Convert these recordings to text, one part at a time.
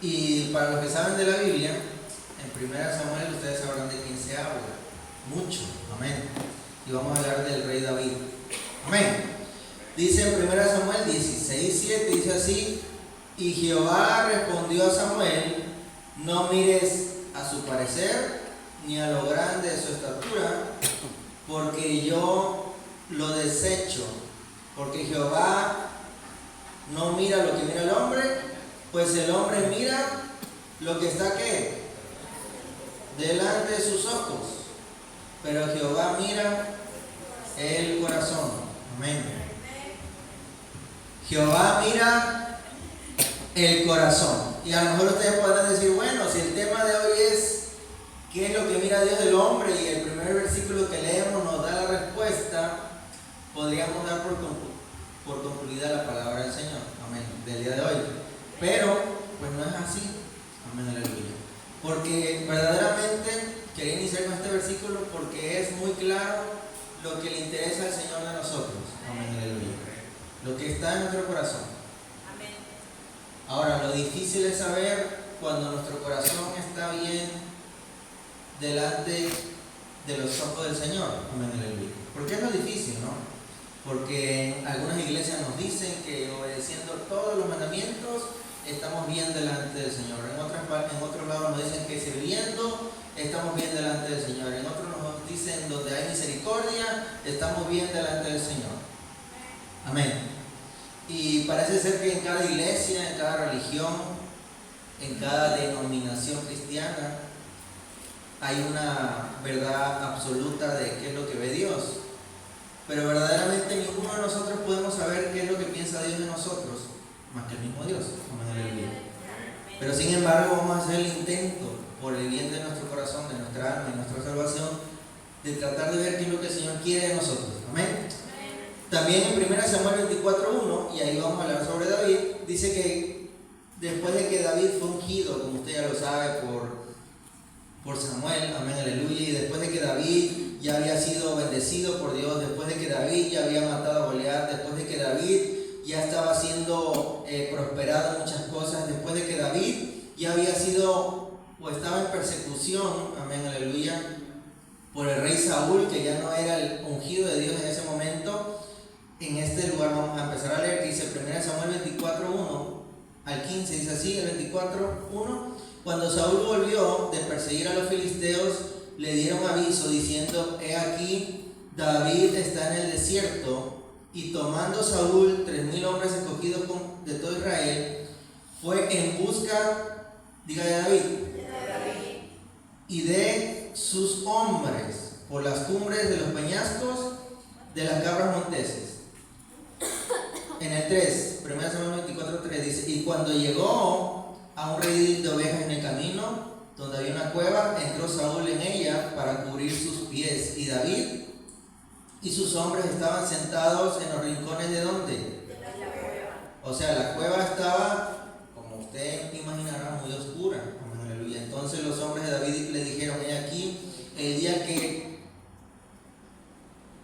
Y para los que saben de la Biblia, en 1 Samuel ustedes sabrán de quién se habla. Mucho. Amén. Y vamos a hablar del rey David. Amén. Dice en 1 Samuel 16:7, dice así: y Jehová respondió a Samuel: no mires a su parecer, ni a lo grande de su estatura, porque yo lo desecho. Porque Jehová no mira lo que mira el hombre, pues el hombre mira lo que está ¿qué? Delante de sus ojos, pero Jehová mira el corazón. Amén. Jehová mira el corazón. Y a lo mejor ustedes podrán decir, bueno, si el tema de hoy es qué es lo que mira Dios del hombre, y el primer versículo que leemos nos da la respuesta, podríamos dar por concluida la palabra del Señor, amén, del día de hoy. Pero, pues no es así, amén, aleluya. Porque verdaderamente quería iniciar con este versículo porque es muy claro lo que le interesa al Señor de nosotros, amén, aleluya. Lo que está en nuestro corazón. Amén. Ahora, lo difícil es saber cuando nuestro corazón está bien delante de los ojos del Señor, amén, aleluya. ¿Por qué es lo difícil, no? Porque en algunas iglesias nos dicen que obedeciendo todos los mandamientos estamos bien delante del Señor. En otros lados nos dicen que sirviendo estamos bien delante del Señor. En otros nos dicen donde hay misericordia estamos bien delante del Señor. Amén. Y parece ser que en cada iglesia, en cada religión, en cada denominación cristiana hay una verdad absoluta de qué es lo que ve Dios. Pero verdaderamente ninguno de nosotros podemos saber qué es lo que piensa Dios de nosotros, más que el mismo Dios. Amén. Pero sin embargo vamos a hacer el intento, por el bien de nuestro corazón, de nuestra alma y nuestra salvación, de tratar de ver qué es lo que el Señor quiere de nosotros. Amén. También en 1 Samuel 24:1, y ahí vamos a hablar sobre David, dice que después de que David fue ungido, como usted ya lo sabe, por Samuel, amén, aleluya, y después de que David ya había sido bendecido por Dios, después de que David ya había matado a Goliat, después de que David ya estaba siendo prosperado en muchas cosas, después de que David ya había sido o estaba en persecución, amén, aleluya, por el rey Saúl, que ya no era el ungido de Dios en ese momento. En este lugar vamos a empezar a leer que dice 1 Samuel 24:1 al 15, dice así, el 24:1: cuando Saúl volvió de perseguir a los filisteos, le dieron aviso diciendo: he aquí, David está en el desierto. Y tomando Saúl 3,000 hombres escogidos de todo Israel, fue en busca, diga, de David, y de sus hombres por las cumbres de los peñascos de las cabras monteses. En el 3, 1 Samuel 24:3 dice: y cuando llegó a un redil de ovejas en el camino, donde había una cueva, entró Saúl en ella para cubrir sus pies, y David y sus hombres estaban sentados en los rincones de ¿dónde? De la cueva. O sea, la cueva estaba, como usted imaginará, muy oscura. Amén, aleluya. Entonces los hombres de David le dijeron: he aquí, el día que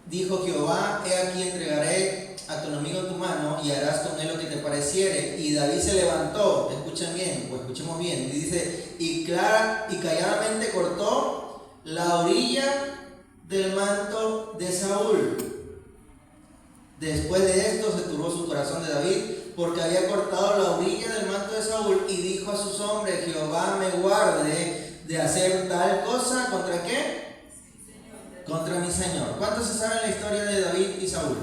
dijo Jehová, he aquí entregaré a tu enemigo en tu mano y harás con él lo que te pareciere. Y David se levantó, escuchen bien, o escuchemos bien, y dice, y calladamente cortó la orilla del manto de Saúl. Después de esto se turbó su corazón de David, porque había cortado la orilla del manto de Saúl, y dijo a sus hombres: Jehová me guarde de hacer tal cosa. ¿Contra qué? Contra mi Señor. ¿Cuánto se sabe la historia de David y Saúl?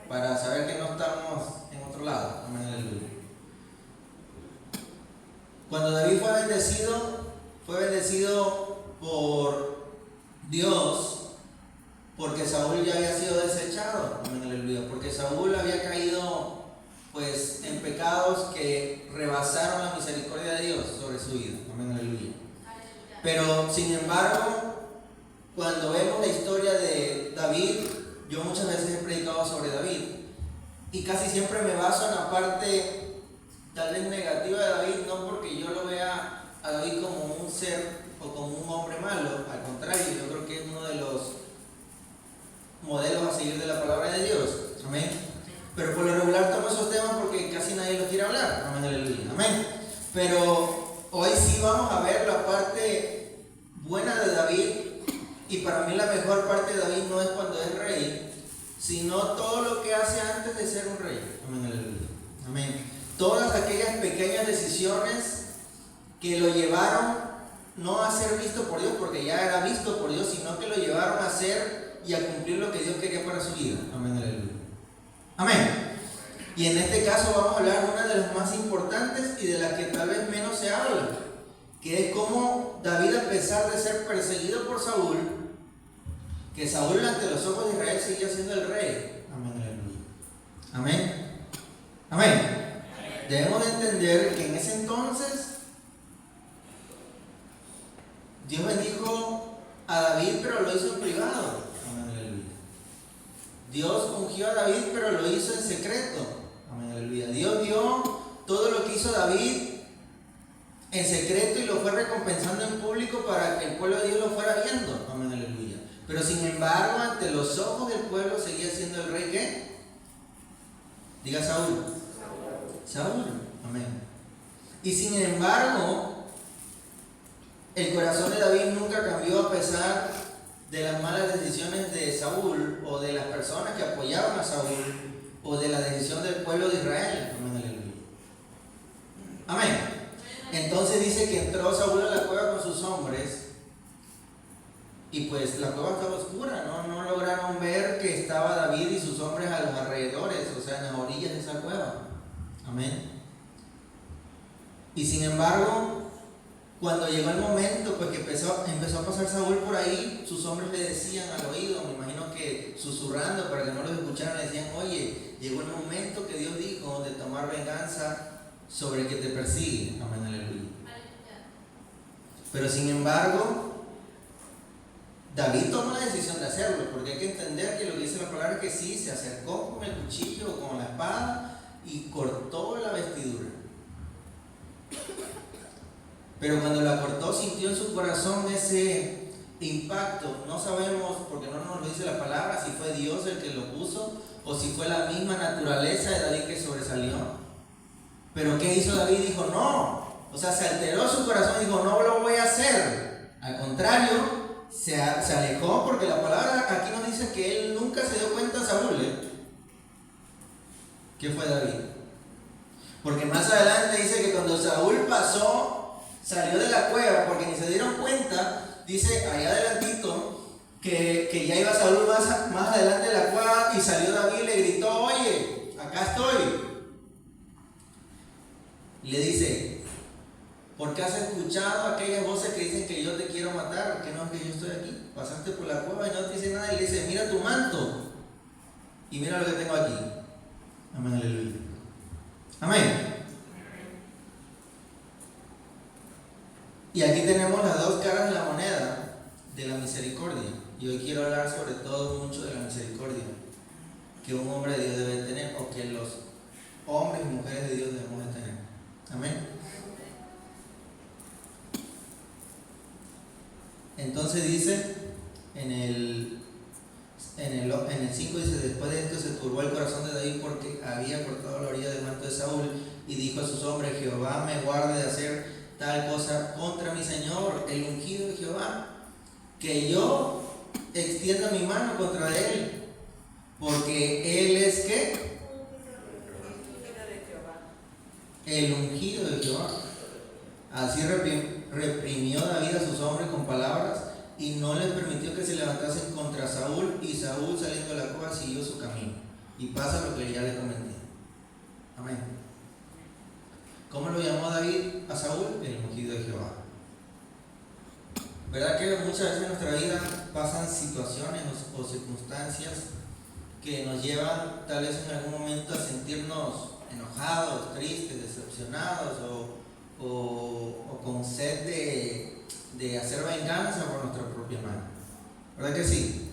Para saber que no estamos en otro lado. Amén, aleluya. Cuando David fue bendecido por Dios, porque Saúl ya había sido desechado. Amén, aleluya. Porque Saúl había caído pues en pecados que rebasaron la misericordia de Dios sobre su vida. Amén, aleluya. Pero sin embargo, cuando vemos la historia de David, yo muchas veces he predicado sobre David y casi siempre me baso en la parte tal vez negativa de David, no porque yo lo vea a David como un ser o como un hombre malo, al contrario, yo creo que es uno de los modelos a seguir de la palabra de Dios. Amén. Pero por lo regular tomo esos temas porque casi nadie los quiere hablar. Amén, aleluya. Amén. Pero hoy sí vamos a ver la parte buena de David, y para mí la mejor parte de David no es cuando es rey, sino todo lo que hace antes de ser un rey. Amén, aleluya. Amén. Todas aquellas pequeñas decisiones que lo llevaron no a ser visto por Dios, porque ya era visto por Dios, sino que lo llevaron a hacer y a cumplir lo que Dios quería para su vida. Amén, aleluya. Amén. Y en este caso vamos a hablar de una de las más importantes y de las que tal vez menos se habla, que es cómo David, a pesar de ser perseguido por Saúl, que Saúl ante los ojos de Israel seguía siendo el rey. Amén, aleluya. Amén. Amén. Debemos de entender que en ese entonces Dios bendijo a David, pero lo hizo en privado. Amén, aleluya. Dios ungió a David, pero lo hizo en secreto. Amén, aleluya. Dios vio todo lo que hizo David en secreto y lo fue recompensando en público para que el pueblo de Dios lo fuera viendo. Amén, aleluya. Pero sin embargo, ante los ojos del pueblo seguía siendo el rey, ¿qué? Diga Saúl. Saúl. Amén. Y sin embargo, el corazón de David nunca cambió a pesar de las malas decisiones de Saúl, o de las personas que apoyaban a Saúl, o de la decisión del pueblo de Israel. Amén, aleluya. Amén. Entonces dice que entró Saúl a la cueva con sus hombres, y pues la cueva estaba oscura, no lograron ver que estaba David y sus hombres a los alrededores, o sea, en las orillas de esa cueva. Amén. Y sin embargo, cuando llegó el momento, pues que empezó a pasar Saúl por ahí, sus hombres le decían al oído, me imagino que susurrando para que no los escucharan, le decían: oye, llegó el momento que Dios dijo de tomar venganza sobre el que te persigue. Amén, aleluya. Pero sin embargo, David tomó la decisión de hacerlo, porque hay que entender que lo que dice la palabra es que sí, se acercó con el cuchillo o con la espada y cortó la vestidura. Pero cuando la cortó, sintió en su corazón ese impacto. No sabemos, porque no nos lo dice la palabra, si fue Dios el que lo puso o si fue la misma naturaleza de David que sobresalió. Pero ¿qué hizo David? Dijo no. O sea, se alteró su corazón y dijo: no lo voy a hacer. Al contrario, se alejó, porque la palabra aquí nos dice que él nunca se dio cuenta a Saúl. ¿Qué fue David? Porque más adelante dice que cuando Saúl pasó, salió de la cueva, porque ni se dieron cuenta, dice allá adelantito, que ya iba Saúl más adelante de la cueva, y salió David y le gritó: oye, acá estoy. Y le dice: ¿por qué has escuchado aquellas voces que dicen que yo te quiero matar? Que no es que yo estoy aquí. Pasaste por la cueva y no te dice nada. Y le dice: mira tu manto y mira lo que tengo aquí. Amén, aleluya. Amén. Y aquí tenemos las dos caras de la moneda de la misericordia. Y hoy quiero hablar sobre todo mucho de la misericordia que un hombre de Dios debe tener, o que los hombres y mujeres de Dios debemos de tener. Amén. Entonces dice en el 5, dice: después de esto se turbó el corazón de David porque había cortado la orilla del manto de Saúl, y dijo a sus hombres: Jehová me guarde de hacer tal cosa contra mi Señor, el ungido de Jehová, que yo extienda mi mano contra él, porque él es ¿qué? El ungido de Jehová. Así reprimió David a sus hombres con palabras, y no les permitió que se levantasen contra Saúl, y Saúl, saliendo de la cueva, siguió su camino. Y pasa lo que ya le comenté. Amén. ¿Cómo lo llamó David a Saúl? El ungido de Jehová. ¿Verdad que muchas veces en nuestra vida pasan situaciones o circunstancias que nos llevan tal vez en algún momento a sentirnos enojados, tristes, decepcionados, o con sed de hacer venganza por nuestra propia mano? ¿Verdad que sí?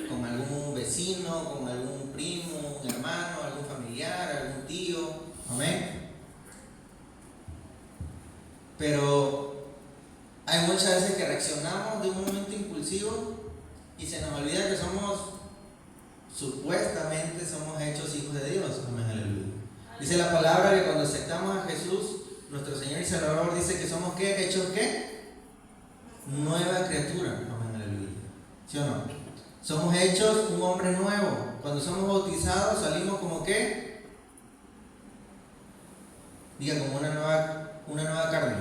Con algún vecino, con algún primo, un hermano, algún familiar, algún tío. Amén. Pero hay muchas veces que reaccionamos de un momento impulsivo y se nos olvida que supuestamente somos hechos hijos de Dios. Amén, aleluya. Dice la palabra que cuando aceptamos a Jesús, nuestro Señor y Salvador, dice que somos ¿qué? ¿Hechos qué? Nueva criatura. Amén, aleluya. ¿Sí o no? Somos hechos un hombre nuevo. Cuando somos bautizados salimos como ¿qué? Diga, como una nueva carne,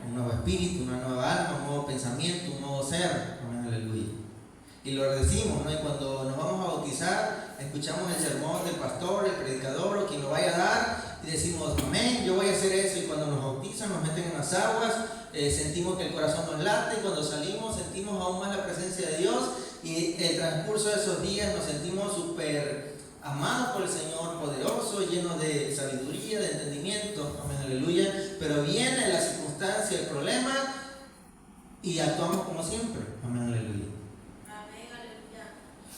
un nuevo espíritu, una nueva alma, un nuevo pensamiento, un nuevo ser. Amén, aleluya. Y lo decimos, ¿no? Y cuando nos vamos a bautizar, escuchamos el sermón del pastor, el predicador o quien lo vaya a dar, y decimos, amén, yo voy a hacer eso. Y cuando nos bautizan, nos meten en las aguas, sentimos que el corazón nos late, y cuando salimos sentimos aún más la presencia de Dios, y el transcurso de esos días nos sentimos súper amados por el Señor, poderosos, llenos de sabiduría, de entendimiento. Amén, aleluya. Pero viene la circunstancia, el problema, y actuamos como siempre. Amén, aleluya.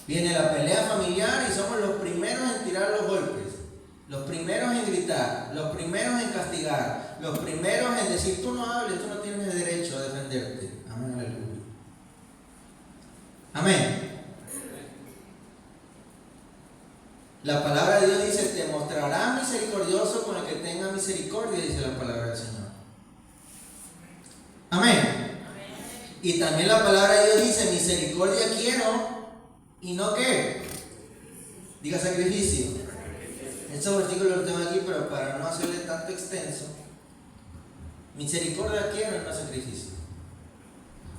Viene la pelea familiar y somos los primeros en tirar los golpes, los primeros en gritar, los primeros en castigar, los primeros en decir, tú no hables, tú no tienes derecho a defenderte. Amén, aleluya. Amén. La palabra de Dios dice, te mostrará misericordioso con el que tenga misericordia, dice la palabra del Señor. Amén. Y también la palabra de Dios dice, misericordia quiero y no ¿qué? Diga sacrificio. Estos versículos los tengo aquí, pero para no hacerle tanto extenso, misericordia quiero y no sacrificio.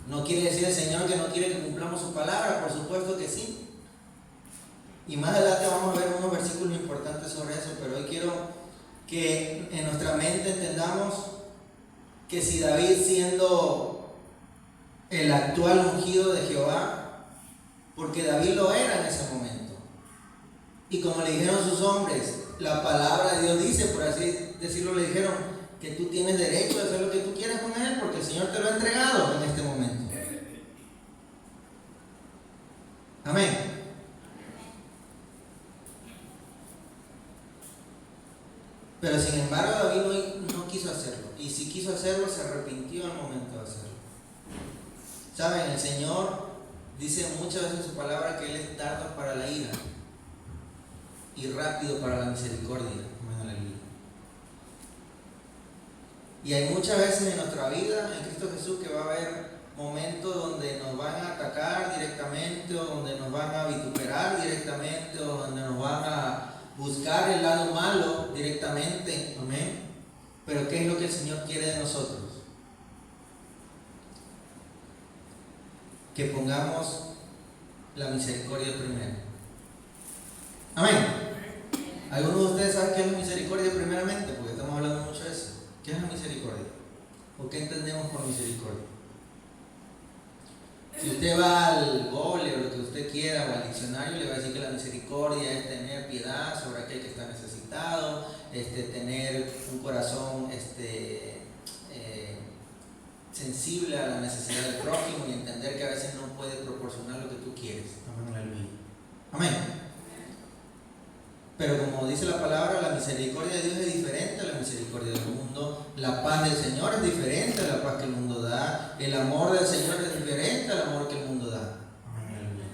No quiere decir el Señor que no quiere que cumplamos su palabra, por supuesto que sí. Y más adelante vamos a ver unos versículos importantes sobre eso, pero hoy quiero que en nuestra mente entendamos que si David, siendo el actual ungido de Jehová, porque David lo era en ese momento, y como le dijeron sus hombres, la palabra de Dios dice, por así decirlo, le dijeron que tú tienes derecho a hacer lo que tú quieras con él, porque el Señor te lo ha entregado en este momento. Amén. Pero sin embargo David no quiso hacerlo, y si quiso hacerlo se arrepintió al momento de hacerlo. Saben, el Señor dice muchas veces en su palabra que Él es tardo para la ira y rápido para la misericordia. Amén, aleluya. Y hay muchas veces en nuestra vida, en Cristo Jesús, que va a haber momentos donde nos van a atacar directamente, o donde nos van a vituperar directamente, o donde nos van a buscar el lado malo directamente. Amén. Pero ¿qué es lo que el Señor quiere de nosotros? Que pongamos la misericordia primero. Amén. ¿Algunos de ustedes saben qué es la misericordia primeramente? Porque estamos hablando mucho de eso. ¿Qué es la misericordia? ¿O qué entendemos por misericordia? Si usted va al Google o lo que usted quiera, o al diccionario, le va a decir que la misericordia es tener piedad sobre aquel que está necesitado, tener un corazón sensible a la necesidad del prójimo y entender que a veces no puede proporcionar lo que tú quieres. Amén, aleluya. Amén. Pero como dice la palabra, la misericordia de Dios es diferente a la misericordia del mundo. La paz del Señor es diferente a la paz que el mundo da. El amor del Señor es diferente al amor que el mundo da. Amén, aleluya.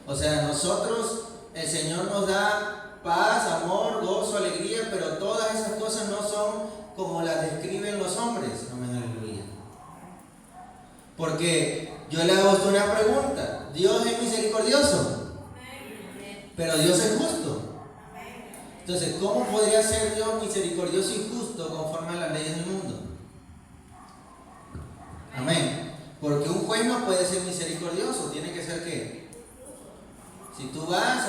O sea, nosotros, el Señor nos da paz, amor, gozo, alegría, pero todas esas cosas no son como las describen los hombres. Amén, aleluya. Porque yo le hago a usted una pregunta. ¿Dios es misericordioso? Pero Dios es justo. Entonces, ¿cómo podría ser Dios misericordioso y justo conforme a las leyes del mundo? Amén. Porque un juez no puede ser misericordioso. Tiene que ser ¿qué? Si tú vas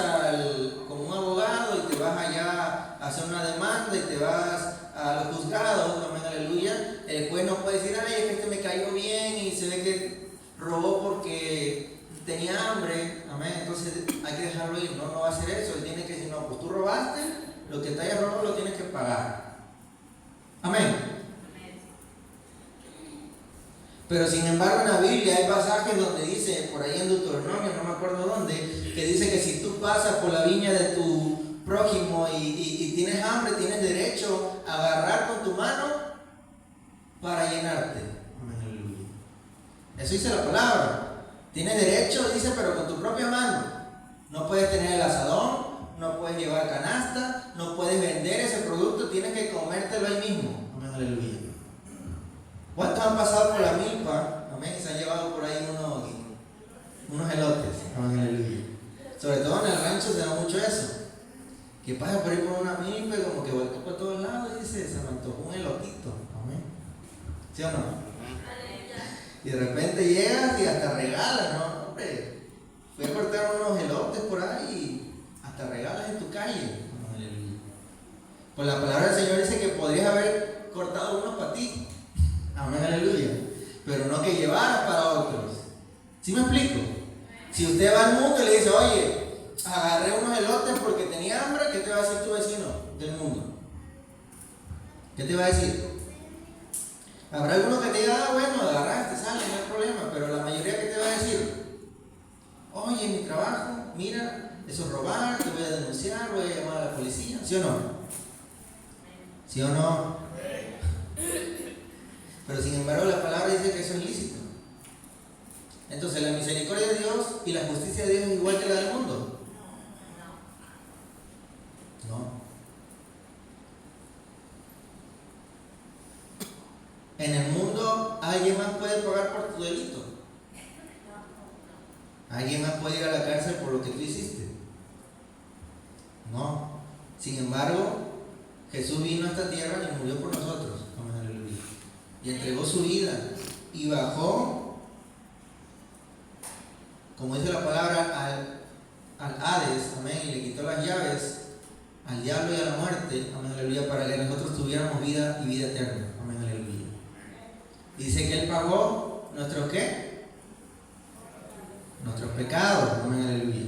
como un abogado y te vas allá a hacer una demanda y te vas a los juzgados, amén, aleluya, el juez no puede decir, ay, es que este me cayó bien y se ve que robó porque tenía hambre, amén, entonces hay que dejarlo ir. No va a hacer eso. Él tiene que decir, no, pues tú robaste, lo que te hayas robado lo tienes que pagar. Amén. Pero sin embargo en la Biblia hay pasajes donde dice, por ahí en Deuteronomio, no me acuerdo dónde, que dice que si tú pasas por la viña de tu prójimo y tienes hambre, tienes derecho a agarrar con tu mano para llenarte. Amén, aleluya. Eso dice la palabra. Tienes derecho, dice, pero con tu propia mano. No puedes tener el asadón, no puedes llevar canasta, no puedes vender ese producto, tienes que comértelo ahí mismo. ¿Cuántos han pasado por la milpa? Amén. Y se han llevado por ahí unos elotes. Amén, aleluya. Sobre todo en el rancho se da mucho eso. Que pasa por ahí por una milpa y como que voltea por todos lados y dice, se me antojó un elotito. Amén. ¿Sí o no? Y de repente llegas y hasta regalas, ¿no? Hombre, fui a cortar unos elotes por ahí y hasta regalas en tu calle. Amén. Pues la palabra del Señor dice que podrías haber cortado unos para ti. Amén, aleluya. Pero no que llevaras para otros. ¿Sí me explico? Si usted va al mundo y le dice, oye, agarré unos elotes porque tenía hambre, ¿qué te va a decir tu vecino del mundo? ¿Qué te va a decir? Habrá alguno que te diga, ah, bueno, agarraste, sale, no hay problema, pero la mayoría que te va a decir, oye, mi trabajo, mira, eso es robar, te voy a denunciar, voy a llamar a la policía, ¿sí o no? ¿Sí o no? Pero sin embargo la palabra dice que eso es lícito. Entonces la misericordia de Dios y la justicia de Dios es igual que la del mundo. No. En el mundo alguien más puede pagar por tu delito. Alguien más puede ir a la cárcel por lo que tú hiciste. No. Sin embargo, Jesús vino a esta tierra y murió por nosotros. Amén, aleluya. Y entregó su vida y bajó, como dice la palabra, al Hades, amén, y le quitó las llaves al diablo y a la muerte, amén, aleluya, para que nosotros tuviéramos vida y vida eterna, amén, aleluya. Y dice que Él pagó nuestros ¿qué? Nuestros pecados, amén, aleluya.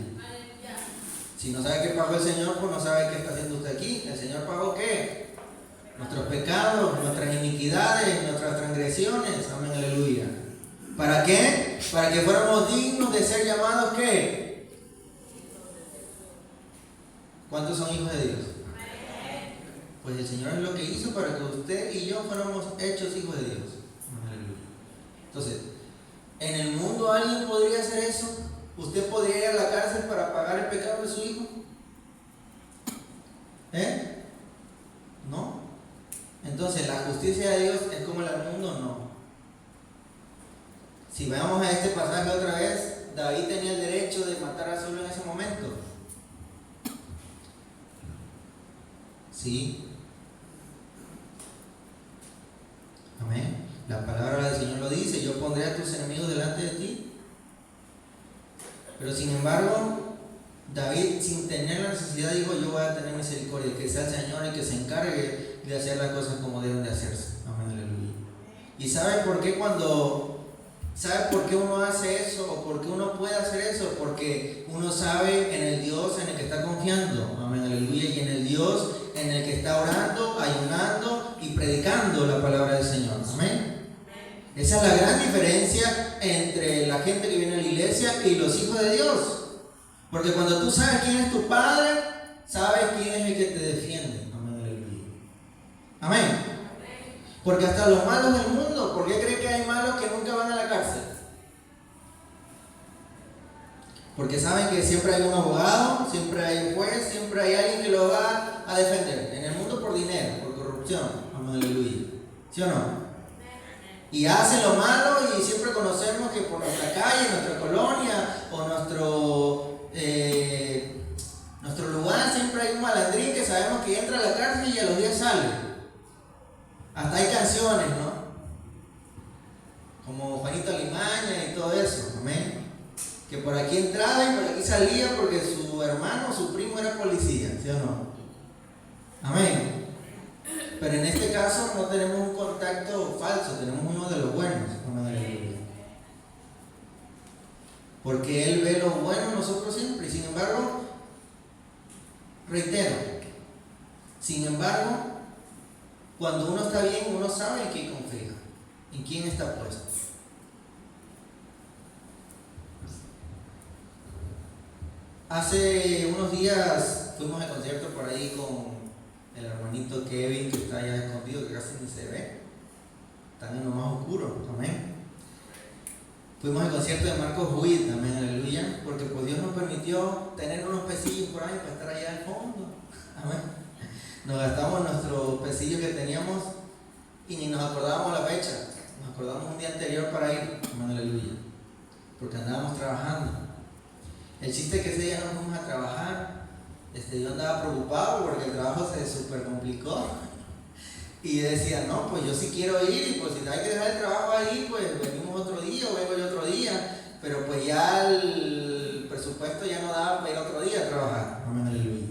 Si no sabe qué pagó el Señor, pues no sabe qué está haciendo usted aquí. El Señor pagó ¿qué? Nuestros pecados, nuestras iniquidades, nuestras transgresiones, amén, aleluya. ¿Para qué? Para que fuéramos dignos de ser llamados ¿qué? ¿Cuántos son hijos de Dios? Pues el Señor es lo que hizo para que usted y yo fuéramos hechos hijos de Dios. Entonces, ¿en el mundo alguien podría hacer eso? ¿Usted podría ir a la cárcel para pagar el pecado de su hijo? ¿No? Entonces, ¿la justicia de Dios es como la del mundo? No. Si veamos a este pasaje otra vez, David tenía el derecho de matar a Saúl en ese momento. Sí. Amén. La palabra del Señor lo dice, yo pondré a tus enemigos delante de ti. Pero sin embargo, David, sin tener la necesidad, dijo, yo voy a tener misericordia, que sea el Señor el que se encargue de hacer las cosas como deben de hacerse. Amén, aleluya. ¿Y sabe por qué ¿sabe por qué uno hace eso? ¿O por qué uno puede hacer eso? Porque uno sabe en el Dios en el que está confiando. Amén, aleluya. Y en el Dios en el que está orando, ayunando y predicando la palabra del Señor. Amén. Esa es la gran diferencia entre la gente que viene a la iglesia y los hijos de Dios. Porque cuando tú sabes quién es tu Padre, sabes quién es el que te defiende. Amén, aleluya. Amén. Porque hasta los malos del mundo, ¿por qué creen que hay malos que nunca van a la cárcel? Porque saben que siempre hay un abogado, siempre hay un juez, siempre hay alguien que lo va a defender. En el mundo por dinero, por corrupción. Amén, aleluya. ¿Sí o no? Y hacen lo malo y siempre conocemos que por nuestra calle, nuestra colonia o nuestro lugar siempre hay un malandrín que sabemos que entra a la cárcel y a los días sale. Hasta hay canciones, ¿no? Como Juanito Alimaña y todo eso, amén. Que por aquí entraba y por aquí salía porque su hermano o su primo era policía, ¿sí o no? Amén. Pero en este caso no tenemos un contacto falso, tenemos uno de los buenos. Amén. Porque Él ve lo bueno en nosotros siempre. Y sin embargo, reitero, sin embargo, cuando uno está bien, uno sabe en quién confía, en quién está puesto. Hace unos días fuimos al concierto por ahí con el hermanito Kevin, que está allá escondido, que casi ni se ve. Están en lo más oscuro, amén. Fuimos al concierto de Marcos Witt, amén, aleluya, porque pues Dios nos permitió tener unos pesillos por ahí para estar allá al fondo, amén. Nos gastamos nuestros pesillos que teníamos y ni nos acordábamos la fecha, nos acordamos un día anterior para ir, amén, aleluya, porque andábamos trabajando. El chiste es que ese día nos fuimos a trabajar. Yo andaba preocupado porque el trabajo se super complicó. Y decía, no, pues yo sí quiero ir, y pues si hay que dejar el trabajo ahí, pues venimos otro día o vengo yo otro día. Pero pues ya el presupuesto ya no daba para ir otro día a trabajar. Amén, aleluya.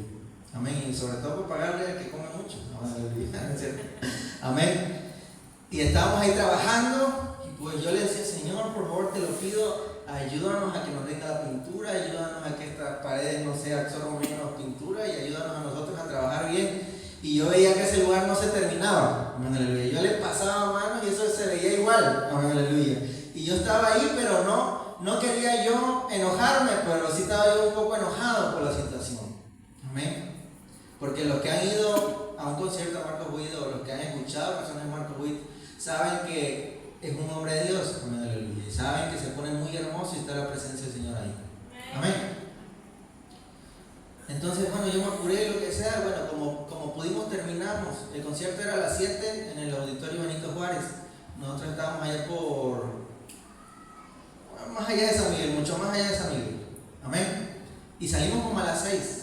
Amén. Y sobre todo por pagarle al que come mucho. Amén, aleluya. Amén. Y estábamos ahí trabajando, y pues yo le decía, Señor, por favor te lo pido, ayúdanos a que nos rinda la pintura, ayúdanos a que estas paredes no se absorban menos pintura, y ayúdanos a nosotros a trabajar bien. Y yo veía que ese lugar no se terminaba. Amén, aleluya. Yo le pasaba manos y eso se veía igual. Amén, aleluya. Y yo estaba ahí, pero no quería yo enojarme, pero sí estaba yo un poco enojado por la situación. Amén. Porque los que han ido a un concierto de Marcos Witt, o los que han escuchado canciones de Marcos Witt, saben que es un hombre de Dios. Amén, aleluya. Y saben que se pone muy hermoso y está la presencia del Señor ahí. Amén. Entonces, bueno, yo me apuré, lo que sea. Bueno, como pudimos, terminamos. El concierto era a las 7 en el auditorio Benito Juárez. Nosotros estábamos allá más allá de San Miguel, mucho más allá de San Miguel. Amén. Y salimos como a las 6.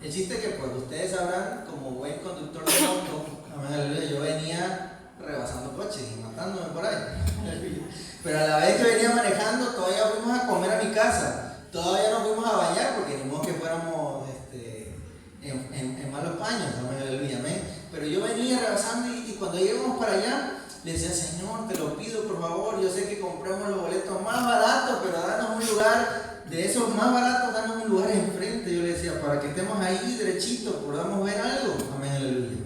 El chiste es que, pues, ustedes sabrán, como buen conductor de moto, amén, aleluya, yo venía rebasando coches y matándome por ahí. Pero a la vez que venía manejando, todavía fuimos a comer a mi casa. Todavía no fuimos a bañar porque ni modo que fuéramos en malos paños, amén, aleluya, amén. Pero yo venía rebasando, y cuando llegamos para allá, le decía, Señor, te lo pido por favor, yo sé que compramos los boletos más baratos, pero danos un lugar, de esos más baratos, danos un lugar enfrente. Yo le decía, para que estemos ahí derechitos, podamos ver algo, amén, aleluya.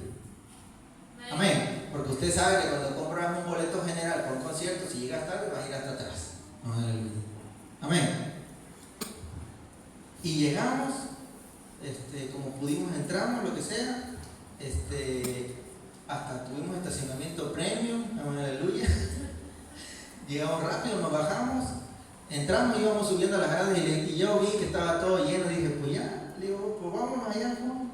Amén. Porque usted sabe que cuando compras un boleto general por un concierto, si llegas tarde, vas a ir hasta atrás. Amén, aleluya. Amén. Y llegamos, como pudimos entramos, lo que sea, hasta tuvimos estacionamiento premium, amén, aleluya. Llegamos rápido, nos bajamos, entramos, íbamos subiendo las gradas, y yo vi que estaba todo lleno, y dije, pues ya, le digo, pues vámonos allá, ¿no?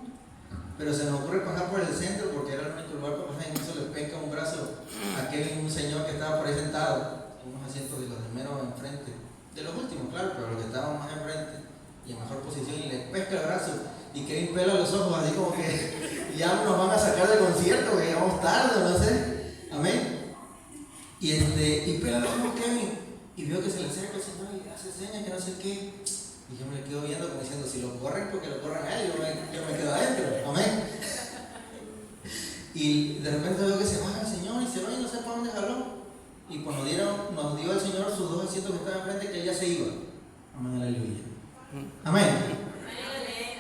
Pero se nos ocurre pasar por el centro porque era el único lugar para pasar, y en eso le pesca un brazo a un señor que estaba por ahí sentado, en unos asientos de los de mero enfrente, de los últimos, claro, pero los que estaban más enfrente y en mejor posición, y le pesca el brazo y Kevin pela los ojos, así como que ya nos van a sacar del concierto, que llegamos tarde, no sé. Amén. Y pela los ojos Kevin, y veo que se le acerca el Señor y hace señas que no sé qué. Y yo me le quedo viendo como diciendo, si lo corren, porque lo corran a él, yo me quedo adentro. Amén. Y de repente veo que se baja el Señor y se va, y no sé para dónde jaló. Y pues nos dio el Señor sus dos asientos que estaban enfrente, que él ya se iba. Amén, aleluya. Amén.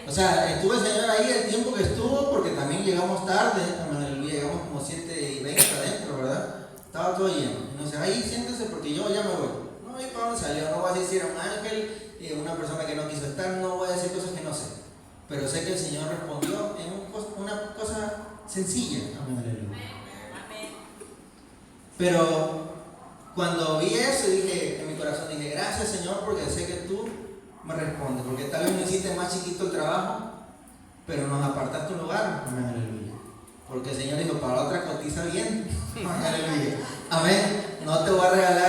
O sea, estuvo el Señor ahí el tiempo que estuvo, porque también llegamos tarde. Amén, aleluya. Llegamos como 7:20 adentro, ¿verdad? Estaba todo lleno. Y nos dice, ahí siéntese porque yo ya me voy. No, ¿y para dónde salió? No voy a decir si era un ángel, una persona que no quiso estar, no voy a decir cosas que no sé. Pero sé que el Señor respondió en una cosa sencilla. Amén, aleluya. Pero cuando vi eso, dije, en mi corazón dije, gracias Señor, porque sé que tú me respondes, porque tal vez me hiciste más chiquito el trabajo, pero nos apartaste un lugar. Amén, aleluya. Porque el Señor dijo, para la otra cotiza bien. Amén, aleluya. Amén. No te voy a regalar